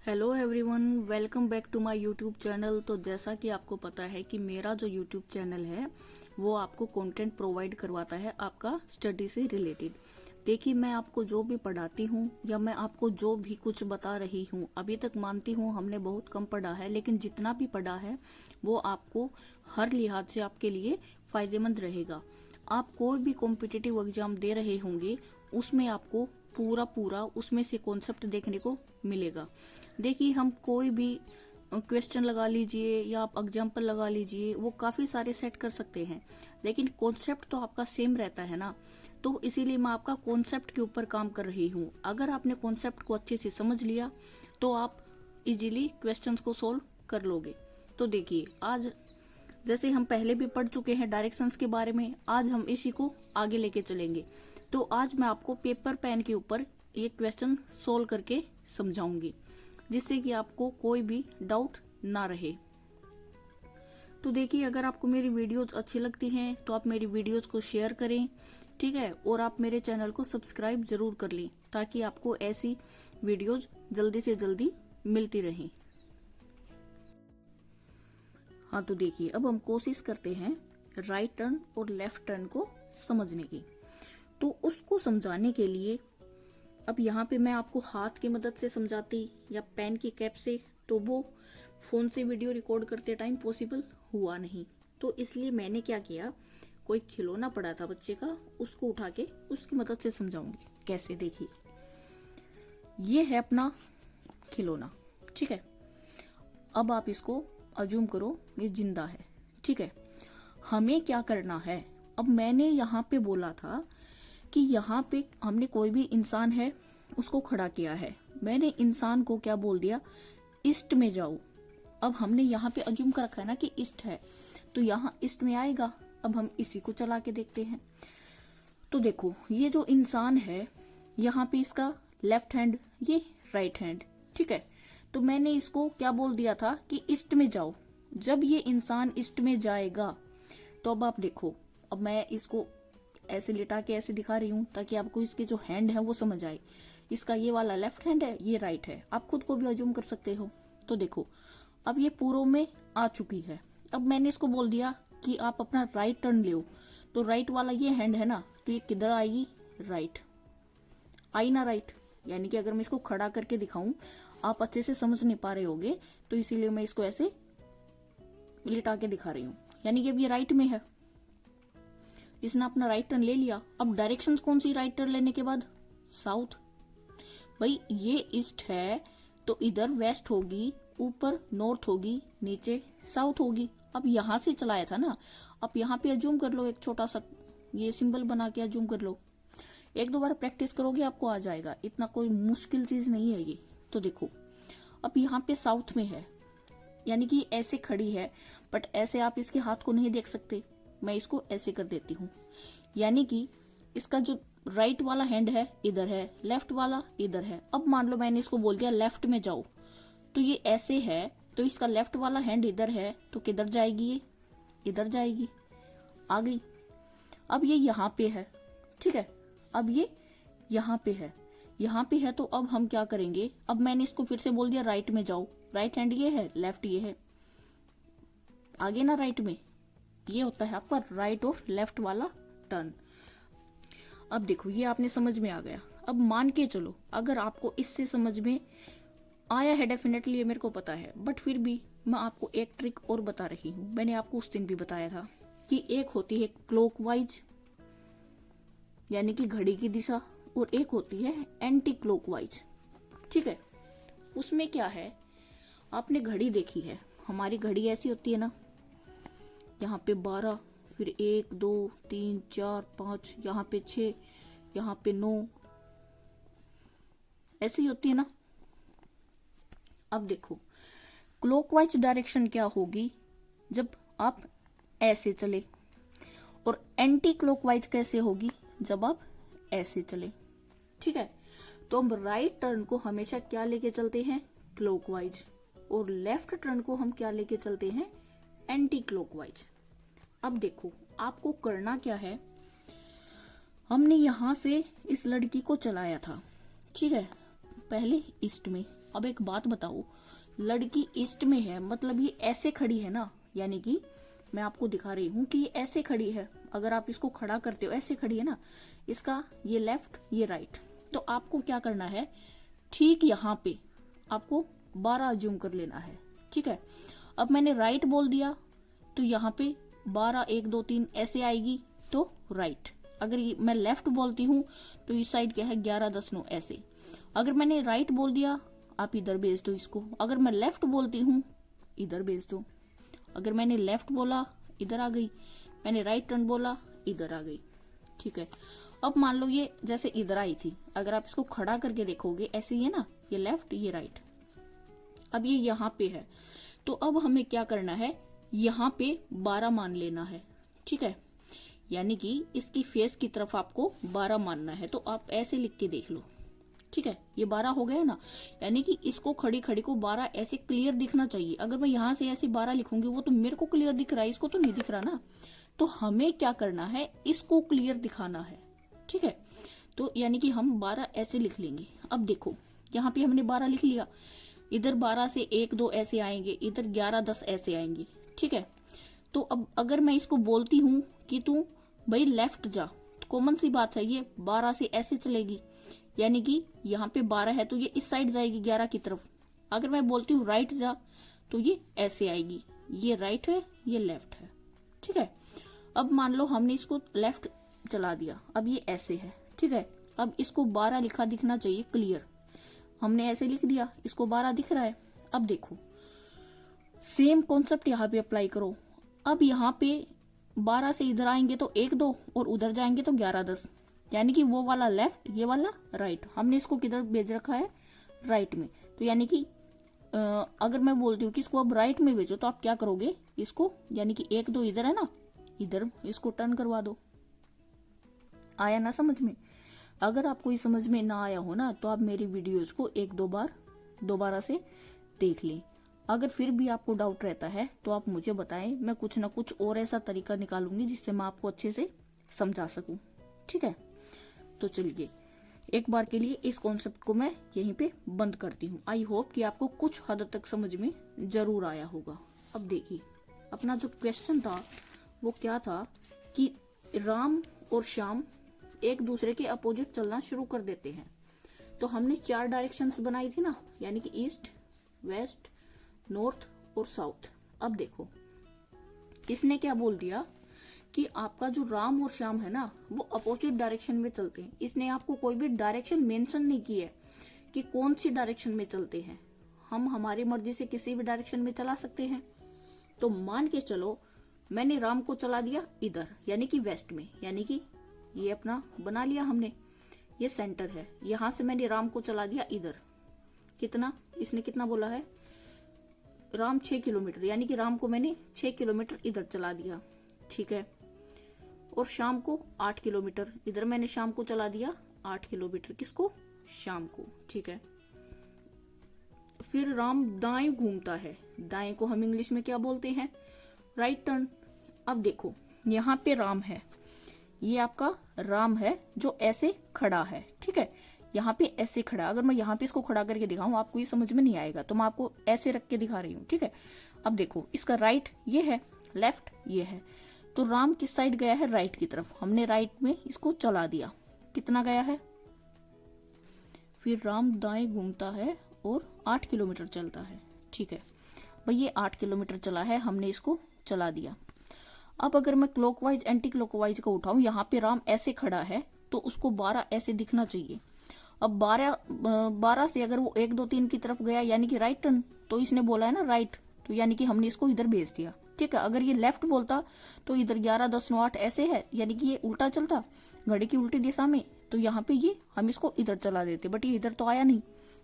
Hello everyone, welcome back to my YouTube channel. तो जैसा कि आपको पता है कि मेरा जो यूट्यूब चैनल है वो आपको कंटेंट प्रोवाइड करवाता है आपका स्टडी से रिलेटेड। देखिए, मैं आपको जो भी पढ़ाती हूँ या मैं आपको जो भी कुछ बता रही हूँ, अभी तक मानती हूँ हमने बहुत कम पढ़ा है, लेकिन जितना भी पढ़ा है वो आपको हर लिहाज से आपके लिए फायदेमंद रहेगा। आप कोई भी कॉम्पिटिटिव एग्जाम दे रहे होंगे उसमें आपको पूरा उसमें से कॉन्सेप्ट देखने को मिलेगा। देखिए, हम कोई भी क्वेश्चन लगा लीजिए या आप एग्जाम्पल लगा लीजिए, वो काफी सारे सेट कर सकते हैं, लेकिन कॉन्सेप्ट तो आपका सेम रहता है ना। तो इसीलिए मैं आपका कॉन्सेप्ट के ऊपर काम कर रही हूँ। अगर आपने कॉन्सेप्ट को अच्छे से समझ लिया तो आप इजीली क्वेश्चंस को सोल्व कर लोगे। तो देखिए, आज जैसे हम पहले भी पढ़ चुके हैं डायरेक्शंस के बारे में, आज हम इसी को आगे लेके चलेंगे। तो आज मैं आपको पेपर पेन के ऊपर ये क्वेश्चन सोल्व करके समझाऊंगी, जिससे कि आपको कोई भी डाउट ना रहे। तो देखिए, अगर आपको मेरी वीडियोज अच्छी लगती हैं तो आप मेरी वीडियोज को शेयर करें, ठीक है, और आप मेरे चैनल को सब्सक्राइब जरूर कर लें ताकि आपको ऐसी वीडियोज जल्दी से जल्दी मिलती रहें। हाँ, तो देखिए, अब हम कोशिश करते हैं राइट टर्न और लेफ्ट टर्न को समझने की। तो उसको समझाने के लिए अब यहाँ पे मैं आपको हाथ की मदद से समझाती या पेन की कैप से, तो वो फोन से वीडियो रिकॉर्ड करते टाइम पॉसिबल हुआ नहीं। तो इसलिए मैंने क्या किया, कोई खिलौना पड़ा था बच्चे का, उसको उठा के उसकी मदद से समझाऊंगी। कैसे, देखिए, ये है अपना खिलौना, ठीक है। अब आप इसको अज्यूम करो ये जिंदा है, ठीक है। हमें क्या करना है, अब मैंने यहाँ पे बोला था कि यहाँ पे हमने कोई भी इंसान है उसको खड़ा किया है। मैंने इंसान को क्या बोल दिया, ईस्ट में जाओ। अब हमने यहाँ पे अज्यूम कर रखा है ना कि ईस्ट है, तो यहाँ ईस्ट में आएगा। अब हम इसी को चला के देखते हैं। तो देखो, ये जो इंसान है यहाँ पे इसका लेफ्ट हैंड, ये राइट हैंड, ठीक है। तो मैंने इसको क्या बोल दिया था कि ईस्ट में जाओ। जब ये इंसान ईस्ट में जाएगा तो अब आप देखो, अब मैं इसको ऐसे लिटा के ऐसे दिखा रही हूँ ताकि आपको इसके जो हैंड है वो समझ आए। इसका ये वाला लेफ्ट हैंड है, ये राइट है। आप खुद को भी अज्यूम कर सकते हो। तो देखो, अब ये पूर्व में आ चुकी है। अब मैंने इसको बोल दिया कि आप अपना राइट टर्न ले। तो राइट वाला ये हैंड है ना, तो ये किधर आएगी, राइट आई ना, राइट। यानी कि अगर मैं इसको खड़ा करके दिखाऊं, आप अच्छे से समझ नहीं पा रहे होगे, तो इसीलिए मैं इसको ऐसे लिटा के दिखा रही हूँ। यानी कि अब ये राइट में है, इसने अपना राइट टर्न ले लिया। अब डायरेक्शंस कौन सी राइट टर्न लेने के बाद, साउथ। भाई, ये ईस्ट है तो इधर वेस्ट होगी, ऊपर नॉर्थ होगी, नीचे साउथ होगी। अब यहां से चलाया था ना, अब यहाँ पे अज्यूम कर लो, एक छोटा सा ये सिंबल बना के अज्यूम कर लो। एक दो बार प्रैक्टिस करोगे आपको आ जाएगा, इतना कोई मुश्किल चीज नहीं है ये। तो देखो, अब यहाँ पे साउथ में है, यानी कि ऐसे खड़ी है, बट ऐसे आप इसके हाथ को नहीं देख सकते। मैं इसको ऐसे कर देती हूँ, यानी कि इसका जो राइट वाला हैंड है इधर है, लेफ्ट वाला इधर है। अब मान लो मैंने इसको बोल दिया लेफ्ट में जाओ, तो ये ऐसे है, तो इसका लेफ्ट वाला हैंड इधर है, तो किधर जाएगी, ये इधर जाएगी, आ गई। अब ये यहाँ पे है, ठीक है। अब ये यहाँ पे है, यहाँ पे है, तो अब हम क्या करेंगे, अब मैंने इसको फिर से बोल दिया राइट में जाओ। राइट हैंड ये है, लेफ्ट ये है, आगे ना राइट में। ये होता है आपका राइट और लेफ्ट वाला टर्न। अब देखो, ये आपने समझ में आ गया। अब मान के चलो, अगर आपको इससे समझ में आया है, डेफिनेटली ये मेरे को पता है, बट फिर भी मैं आपको एक ट्रिक और बता रही हूँ। मैंने आपको उस दिन भी बताया था कि एक होती है क्लॉकवाइज, यानी कि घड़ी की दिशा, और एक होती है एंटी क्लॉकवाइज, ठीक है। उसमें क्या है, आपने घड़ी देखी है, हमारी घड़ी ऐसी होती है ना, यहाँ पे 12, फिर 1 2 3 4 5, यहाँ पे 6, यहाँ पे 9, ऐसी ही होती है ना। अब देखो, क्लॉकवाइज डायरेक्शन क्या होगी, जब आप ऐसे चले, और एंटी क्लॉकवाइज कैसे होगी, जब आप ऐसे चले, ठीक है। तो हम राइट टर्न को हमेशा क्या लेके चलते हैं, क्लॉकवाइज, और लेफ्ट टर्न को हम क्या लेके चलते हैं, एंटी क्लॉकवाइज। अब देखो, आपको करना क्या है, हमने यहां से इस लड़की को चलाया था, ठीक है, पहले ईस्ट में, अब एक बात बताओ, लड़की ईस्ट में है मतलब ये ऐसे खड़ी है ना, यानी कि मैं आपको दिखा रही हूँ कि ये ऐसे खड़ी है। अगर आप इसको खड़ा करते हो ऐसे खड़ी है ना, इसका ये लेफ्ट ये राइट। तो आपको क्या करना है, ठीक यहाँ पे आपको 12 अज्यूम कर लेना है, ठीक है। अब मैंने राइट बोल दिया तो यहाँ पे 12 1 2 3 ऐसे आएगी तो राइट। अगर मैं लेफ्ट बोलती हूँ तो इस साइड क्या है 11 10 9 ऐसे। अगर मैंने राइट बोल दिया आप इधर भेज दो इसको। अगर मैं लेफ्ट बोलती हूँ इधर भेज दो। अगर मैंने लेफ्ट बोला इधर आ गई, मैंने राइट टर्न बोला इधर आ गई, ठीक है। अब मान लो ये जैसे इधर आई थी, अगर आप इसको खड़ा करके देखोगे ऐसे ही है ना, ये लेफ्ट ये राइट। अब ये यहाँ पे है तो अब हमें क्या करना है, यहाँ पे 12 मान लेना है, ठीक है। यानी कि इसकी फेस की तरफ आपको 12 मानना है। तो आप ऐसे लिख के देख लो, ठीक है। ये 12 हो गया ना, यानी कि इसको खड़ी खड़ी को 12 ऐसे क्लियर दिखना चाहिए। अगर मैं यहाँ से ऐसे 12 लिखूंगी वो तो मेरे को क्लियर दिख रहा है, इसको तो नहीं दिख रहा ना। तो हमें क्या करना है, इसको क्लियर दिखाना है, ठीक है। तो यानी कि हम 12 ऐसे लिख लेंगे। अब देखो यहाँ पे हमने 12 लिख लिया, इधर 12 से 1 2 ऐसे आएंगे, इधर 11 10 ऐसे आएंगे, ठीक है। तो अब अगर मैं इसको बोलती हूँ कि तू भाई लेफ्ट जा, कॉमन सी बात है ये 12 से ऐसे चलेगी, यानी कि यहाँ पे 12 है तो ये इस साइड जाएगी 11 की तरफ। अगर मैं बोलती हूँ राइट जा तो ये ऐसे आएगी, ये राइट है ये लेफ्ट है, ठीक है। अब मान लो हमने इसको लेफ्ट चला दिया, अब ये ऐसे है, ठीक है। अब इसको 12 लिखा दिखना चाहिए क्लियर, हमने ऐसे लिख दिया, इसको 12 दिख रहा है। अब देखो सेम कॉन्सेप्ट यहाँ पे अप्लाई करो। अब यहाँ पे 12 से इधर आएंगे तो 1 2 और उधर जाएंगे तो 11 10, यानी कि वो वाला लेफ्ट ये वाला राइट। हमने इसको किधर भेज रखा है, राइट में। तो यानी कि अगर मैं बोलती हूँ कि इसको अब राइट में भेजो तो आप क्या करोगे, इसको यानी कि 1 2 इधर है ना, इधर इसको टर्न करवा दो। आया ना समझ में? अगर आपको ये समझ में ना आया हो ना तो आप मेरी वीडियोज को 1 2 बार दोबारा से देख लें। अगर फिर भी आपको डाउट रहता है तो आप मुझे बताएं, मैं कुछ ना कुछ और ऐसा तरीका निकालूंगी जिससे मैं आपको अच्छे से समझा सकूं, ठीक है। तो चलिए एक बार के लिए इस कॉन्सेप्ट को मैं यहीं पे बंद करती हूँ। आई होप कि आपको कुछ हद तक समझ में जरूर आया होगा। अब देखिए अपना जो क्वेश्चन था वो क्या था कि राम और श्याम एक दूसरे के अपोजिट चलना शुरू कर देते हैं। तो हमने 4 डायरेक्शंस बनाई थी ना, यानी कि ईस्ट वेस्ट नॉर्थ और साउथ। अब देखो इसने क्या बोल दिया कि आपका जो राम और श्याम है ना वो अपोजिट डायरेक्शन में चलते हैं। इसने आपको कोई भी डायरेक्शन मेंशन नहीं की है कि कौन सी डायरेक्शन में चलते हैं। हम हमारी मर्जी से किसी भी डायरेक्शन में चला सकते हैं। तो मान के चलो मैंने राम को चला दिया इधर यानी कि वेस्ट में, यानी कि ये अपना बना लिया हमने, ये सेंटर है। यहां से मैंने राम को चला दिया इधर, कितना इसने कितना बोला है, राम 6 किलोमीटर, यानी कि राम को मैंने 6 किलोमीटर इधर चला दिया, ठीक है। और शाम को 8 किलोमीटर, इधर मैंने शाम को चला दिया 8 किलोमीटर, किसको, शाम को, ठीक है। फिर राम दाएं घूमता है, दाएं को हम इंग्लिश में क्या बोलते हैं, राइट टर्न। अब देखो यहाँ पे राम है, ये आपका राम है जो ऐसे खड़ा है, ठीक है। यहाँ पे ऐसे खड़ा, अगर मैं यहाँ पे इसको खड़ा करके दिखाऊं आपको ये समझ में नहीं आएगा, तो मैं आपको ऐसे रख के दिखा रही हूँ, ठीक है। अब देखो इसका राइट ये है, लेफ्ट ये है, तो राम किस साइड गया है, राइट की तरफ। हमने राइट में इसको चला दिया, कितना गया है। फिर राम दाएं घूमता है और 8 किलोमीटर चलता है, ठीक है भाई। ये 8 किलोमीटर चला है, हमने इसको चला दिया। अब अगर मैं क्लॉकवाइज एंटी क्लॉकवाइज को उठाऊं, यहाँ पे राम ऐसे खड़ा है तो उसको 12 ऐसे दिखना चाहिए। अब 12 से अगर वो 1 2 3 की तरफ गया यानी कि राइट टर्न, तो इसने बोला है ना राइट, तो यानी कि हमने इसको इधर भेज दिया, ठीक है। अगर ये लेफ्ट बोलता तो इधर 11 10 9 8 ऐसे है, यानी कि ये उल्टा चलता घड़ी की उल्टी दिशा में, तो यहाँ पे ये हम इसको इधर चला देते, बट ये इधर तो आया नहीं,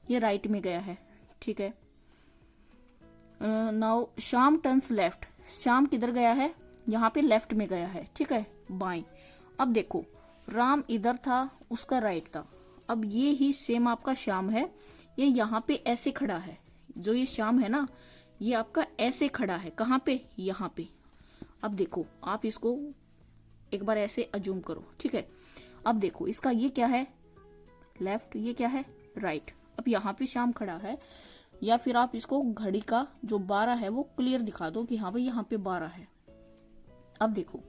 ये राइट में गया है, ठीक है। नाउ शाम टर्न्स लेफ्ट, शाम किधर गया है, यहाँ पे लेफ्ट में गया है, ठीक है, बाएं। अब देखो राम इधर था, उसका राइट था। अब ये ही सेम आपका श्याम है, ये यहाँ पे ऐसे खड़ा है, जो ये श्याम है ना ये आपका ऐसे खड़ा है, कहाँ पे, यहाँ पे। अब देखो आप इसको एक बार ऐसे अज्यूम करो, ठीक है। अब देखो इसका ये क्या है, लेफ्ट, ये क्या है, राइट। अब यहाँ पे श्याम खड़ा है, या फिर आप इसको घड़ी का जो 12 है वो क्लियर दिखा दो कि हाँ भाई यहाँ पे 12 है। अब देखो,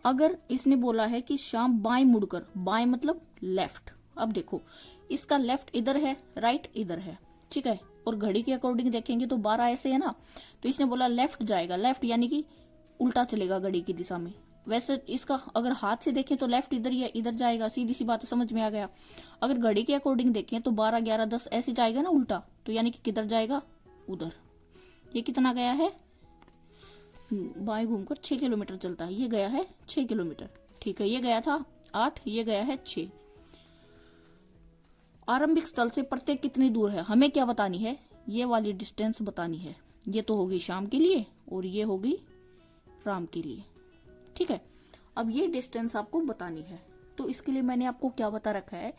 अगर इसने बोला है कि श्याम बाएं मुड़कर, बाएं मतलब लेफ्ट, अब देखो इसका लेफ्ट इधर है, राइट इधर है, ठीक है, और घड़ी के अकॉर्डिंग देखेंगे तो 12 ऐसे है ना, तो इसने बोला लेफ्ट जाएगा, लेफ्ट यानी कि उल्टा चलेगा घड़ी की दिशा में। वैसे इसका अगर हाथ से देखें तो लेफ्ट इधर या इधर जाएगा, सीधी सी बात समझ में आ गया। अगर घड़ी के अकॉर्डिंग देखें तो 12, 11, 10 ऐसे जाएगा ना उल्टा, तो यानी कि किधर जाएगा, उधर। ये कितना गया है, बाएं घूमकर 6 किलोमीटर चलता है, ये गया है 6 किलोमीटर, ठीक है, ये गया था 8, ये गया है 6। आरंभिक स्थल से प्रत्येक कितनी दूर है, हमें क्या बतानी है, ये वाली डिस्टेंस बतानी है। ये तो होगी श्याम के लिए और ये होगी राम के लिए, ठीक है। अब ये डिस्टेंस आपको बतानी है, तो इसके लिए मैंने आपको क्या बता रखा है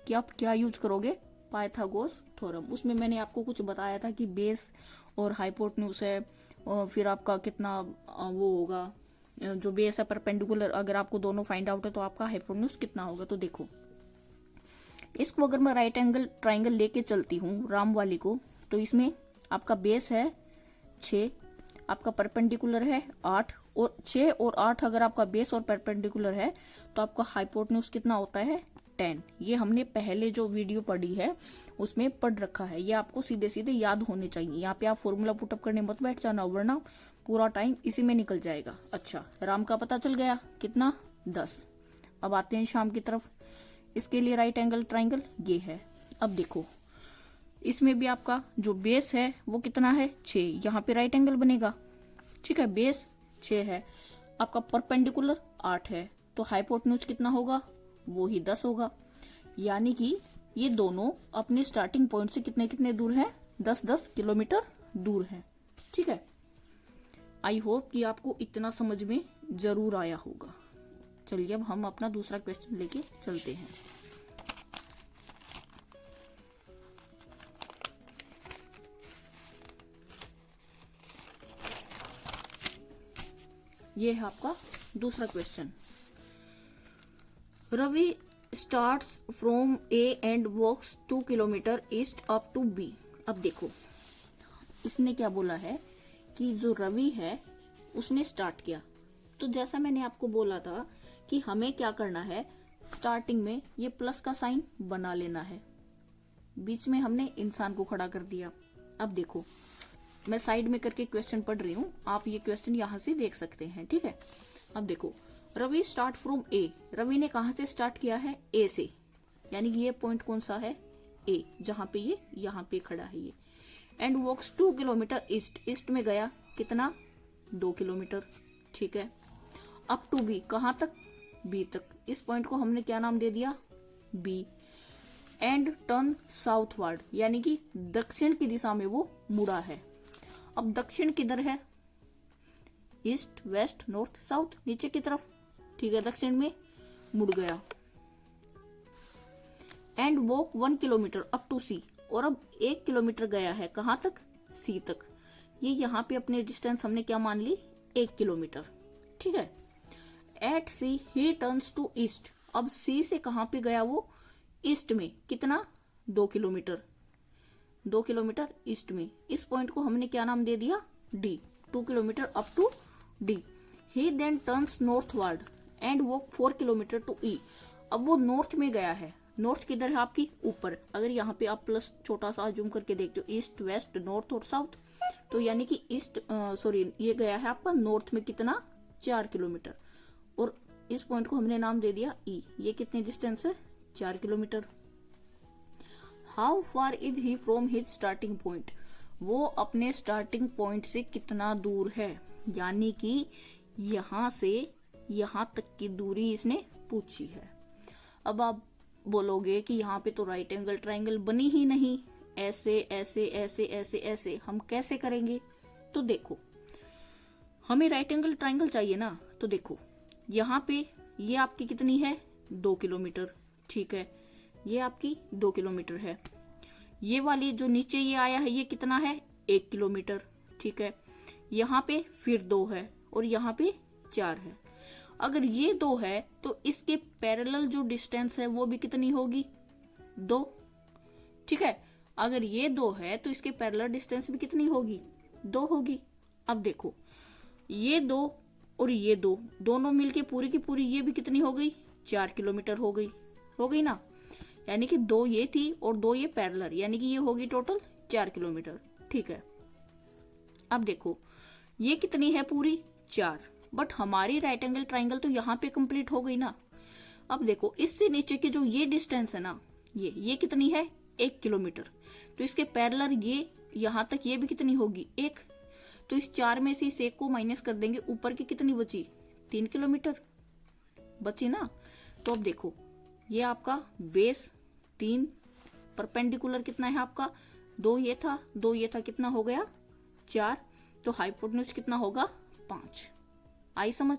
कि आप क्या यूज करोगे, पाइथागोरस थ्योरम। उसमें मैंने आपको कुछ बताया था कि बेस और हाइपोटेन्यूज है, और फिर आपका कितना वो होगा, जो बेस है परपेंडिकुलर, अगर आपको दोनों फाइंड आउट है तो आपका हाइपोटेन्यूज कितना होगा। तो देखो, इसको अगर मैं राइट एंगल ट्राइंगल लेके चलती हूँ राम वाली को, तो इसमें आपका बेस है 6, आपका परपेंडिकुलर है 8, और 6 और 8 अगर आपका बेस और परपेंडिकुलर है तो आपका हाइपोटेन्यूज कितना होता है, 10। ये हमने पहले जो वीडियो पढ़ी है उसमें पढ़ रखा है, ये आपको सीधे सीधे याद होने चाहिए। यहाँ पे आप फॉर्मूला पुटअप करने मत बैठ जाना, वरना पूरा टाइम इसी में निकल जाएगा। अच्छा, राम का पता चल गया कितना, 10। अब आते हैं श्याम की तरफ। इसके लिए राइट एंगल ट्राइंगल ये है। अब देखो, इसमें भी आपका जो बेस है वो कितना है, 6, यहाँ पे राइट एंगल बनेगा, ठीक है, बेस 6 है, आपका परपेंडिकुलर 8 है, तो हाइपोटेन्यूज कितना होगा, वो ही 10 होगा। यानी कि ये दोनों अपने स्टार्टिंग पॉइंट से कितने कितने दूर है, 10-10 किलोमीटर दूर है, ठीक है। आई होप कि आपको इतना समझ में जरूर आया होगा। चलिए अब हम अपना दूसरा क्वेश्चन लेके चलते हैं। ये है आपका दूसरा question. Ravi starts from A and walks 2 kilometre east up to B. अब देखो, इसने क्या बोला है कि जो रवि है उसने स्टार्ट किया, तो जैसा मैंने आपको बोला था कि हमें क्या करना है, स्टार्टिंग में ये प्लस का साइन बना लेना है, बीच में हमने इंसान को खड़ा कर दिया। अब देखो, मैं साइड में करके क्वेश्चन पढ़ रही हूँ, आप ये क्वेश्चन यहाँ से देख सकते हैं, ठीक है। अब देखो, रवि स्टार्ट फ्रॉम ए, रवि ने कहा से स्टार्ट किया है, ए से, यानी कि ये पॉइंट कौन सा है, ए, जहां पे ये यहाँ पे खड़ा है ये। And walks 2 kilometre east, east में गया कितना, 2 किलोमीटर, ठीक है। अप टू बी, कहां तक, बी तक। इस पॉइंट को हमने क्या नाम दे दिया, बी। एंड टर्न साउथवर्ड, यानी कि दक्षिण की दिशा में वो मुड़ा है। अब दक्षिण किधर है, ईस्ट, वेस्ट, नॉर्थ, साउथ, नीचे की तरफ, ठीक है, दक्षिण में मुड़ गया। And walk 1 kilometre up to C, और अब 1 किलोमीटर गया है कहां तक, सी तक। ये यहाँ पे अपने डिस्टेंस हमने क्या मान ली, 1 किलोमीटर, ठीक है। At C he turns to east, अब सी से कहां पे गया वो, ईस्ट में, कितना, 2 किलोमीटर, 2 किलोमीटर ईस्ट में। इस पॉइंट को हमने क्या नाम दे दिया, D, 2 kilometre up to D. He then turns northward and walk 4 kilometre to E. अब वो नॉर्थ में गया है, नॉर्थ किधर है आपकी, ऊपर। अगर यहाँ पे आप प्लस छोटा सा जूम करके देखते हो, ईस्ट, वेस्ट, नॉर्थ और साउथ, तो यानी कि ईस्ट ये गया है आपका नॉर्थ में कितना, 4 किलोमीटर, और इस पॉइंट को हमने नाम दे दिया ई। ये कितने डिस्टेंस है, 4 kilometre. How far is he from his starting point, वो अपने स्टार्टिंग पॉइंट से कितना दूर है, यानी कि यहां से यहां तक की दूरी इसने पूछी है। अब आप बोलोगे कि यहाँ पे तो राइट एंगल ट्राइंगल बनी ही नहीं, ऐसे ऐसे ऐसे ऐसे ऐसे हम कैसे करेंगे। तो देखो, हमें राइट एंगल ट्राइंगल चाहिए ना, तो देखो यहाँ पे ये आपकी कितनी है, 2 किलोमीटर, ठीक है, ये आपकी 2 किलोमीटर है। ये वाली जो नीचे ये आया है ये कितना है, 1 किलोमीटर, ठीक है। यहाँ पे फिर 2 है और यहाँ पे 4 है। अगर ये 2 है तो इसके पैरेलल जो डिस्टेंस है वो भी कितनी होगी, 2, ठीक है। अगर ये 2 है तो इसके पैरेलल डिस्टेंस भी कितनी होगी, 2 होगी। अब देखो ये 2 और ये 2 दोनों मिलके पूरी की पूरी ये भी कितनी हो गई, 4 किलोमीटर हो गई ना। यानी कि 2 ये थी और 2 ये पैरेलल, यानी कि ये होगी टोटल 4 किलोमीटर। ठीक है। अब देखो ये कितनी है पूरी, 4, बट हमारी राइट एंगल ट्राइंगल तो यहाँ पे कंप्लीट हो गई ना। अब देखो इससे नीचे की जो ये डिस्टेंस है ना, ये कितनी है, 1 किलोमीटर। तो इसके पैरेलल ये यहाँ तक ये भी कितनी होगी, 1। तो इस 4 में से इस 1 को माइनस कर देंगे, ऊपर की कितनी बची, 3 किलोमीटर बची ना। तो अब देखो ये आपका बेस 3, परपेंडिकुलर कितना है आपका, 2 ये था कितना हो गया, 4। तो हाइपोटेन्यूज कितना होगा, 5। आई समझ।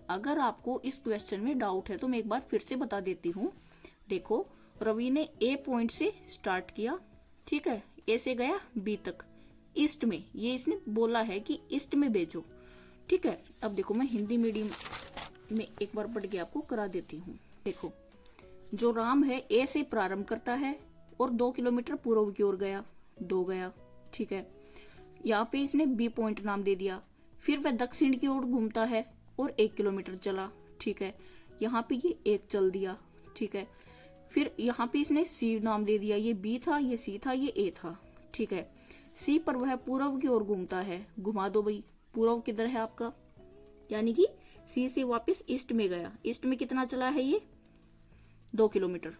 अगर आपको इस क्वेश्चन में डाउट है तो मैं एक बार फिर से बता देती हूँ। देखो रवि ने ए पॉइंट से स्टार्ट किया, ठीक है, ए से गया बी तक, ईस्ट में, ये इसने बोला है कि ईस्ट में भेजो, ठीक है। अब देखो मैं हिंदी मीडियम में एक बार पढ़ के आपको करा देती हूँ। देखो जो राम है ए से प्रारंभ करता है और 2 किलोमीटर पूर्व की ओर गया, 2 गया, ठीक है। यहाँ पे इसने बी पॉइंट नाम दे दिया। फिर वह दक्षिण की ओर घूमता है और 1 किलोमीटर चला, ठीक है। यहाँ पे ये 1 चल दिया, ठीक है। फिर यहाँ पे इसने सी नाम दे दिया, ये बी था, ये सी था, ये ए था, ठीक है। सी पर वह पूर्व की ओर घूमता है, घुमा दो भाई, पूर्व किधर है आपका, यानी कि सी से वापस ईस्ट में गया। ईस्ट में कितना चला है ये, 2 किलोमीटर।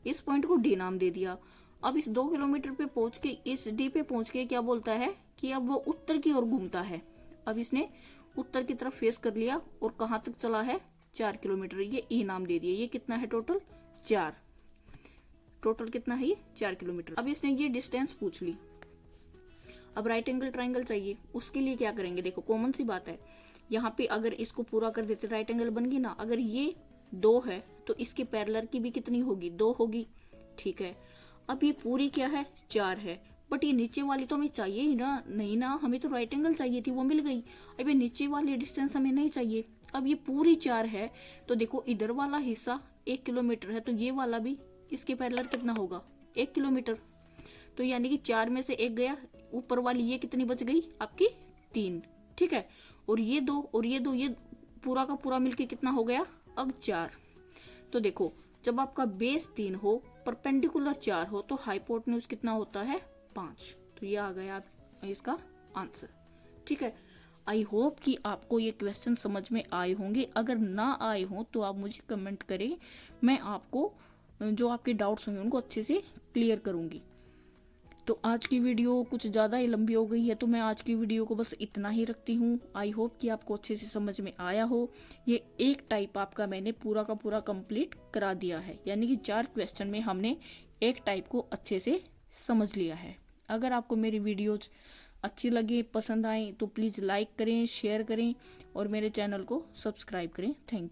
इस पॉइंट को डी नाम दे दिया। अब इस 2 किलोमीटर पे पहुंच के, इस डी पे पहुंच के क्या बोलता है कि अब वो उत्तर की ओर घूमता है। अब इसने उत्तर की तरफ फेस कर लिया और कहां तक चला है, 4 किलोमीटर। ये ई नाम दे दिया। ये कितना है टोटल, 4। टोटल कितना है ये, 4 किलोमीटर। अब इसने ये डिस्टेंस पूछ ली। अब राइट एंगल ट्राइंगल चाहिए, उसके लिए क्या करेंगे, देखो कॉमन सी बात है। यहाँ पे अगर इसको पूरा कर देते राइट एंगल बन गई ना। अगर ये 2 है तो इसके पैरेलल की भी कितनी होगी, 2 होगी, ठीक है। अब ये पूरी क्या है, 4 है, बट ये नीचे वाली तो हमें चाहिए ही ना, नहीं ना, हमें तो राइट एंगल चाहिए थी, वो मिल गई। अब ये नीचे वाली डिस्टेंस हमें नहीं चाहिए। अब ये पूरी 4 है तो देखो इधर वाला हिस्सा 1 किलोमीटर है, तो ये वाला भी इसके पैरेलल कितना होगा, 1 किलोमीटर। तो यानी कि 4 में से 1 गया, ऊपर वाली ये कितनी बच गई आपकी, 3, ठीक है। और ये 2 और ये 2, ये पूरा का पूरा मिलके कितना हो गया, अब 4। तो देखो जब आपका बेस 3 हो, परपेंडिकुलर 4 हो, तो हाइपोटेन्यूज कितना होता है, 5। तो ये आ गया आप इसका आंसर, ठीक है। आई होप कि आपको ये क्वेश्चन समझ में आए होंगे। अगर ना आए हो तो आप मुझे कमेंट करें, मैं आपको जो आपके डाउट्स होंगे उनको अच्छे से क्लियर करूंगी। तो आज की वीडियो कुछ ज़्यादा ही लंबी हो गई है, तो मैं आज की वीडियो को बस इतना ही रखती हूँ। आई होप कि आपको अच्छे से समझ में आया हो। ये एक टाइप आपका मैंने पूरा का पूरा कंप्लीट करा दिया है, यानी कि 4 क्वेश्चन में हमने एक टाइप को अच्छे से समझ लिया है। अगर आपको मेरी वीडियोज अच्छी लगे, पसंद आए, तो प्लीज़ लाइक करें, शेयर करें और मेरे चैनल को सब्सक्राइब करें। Thank you.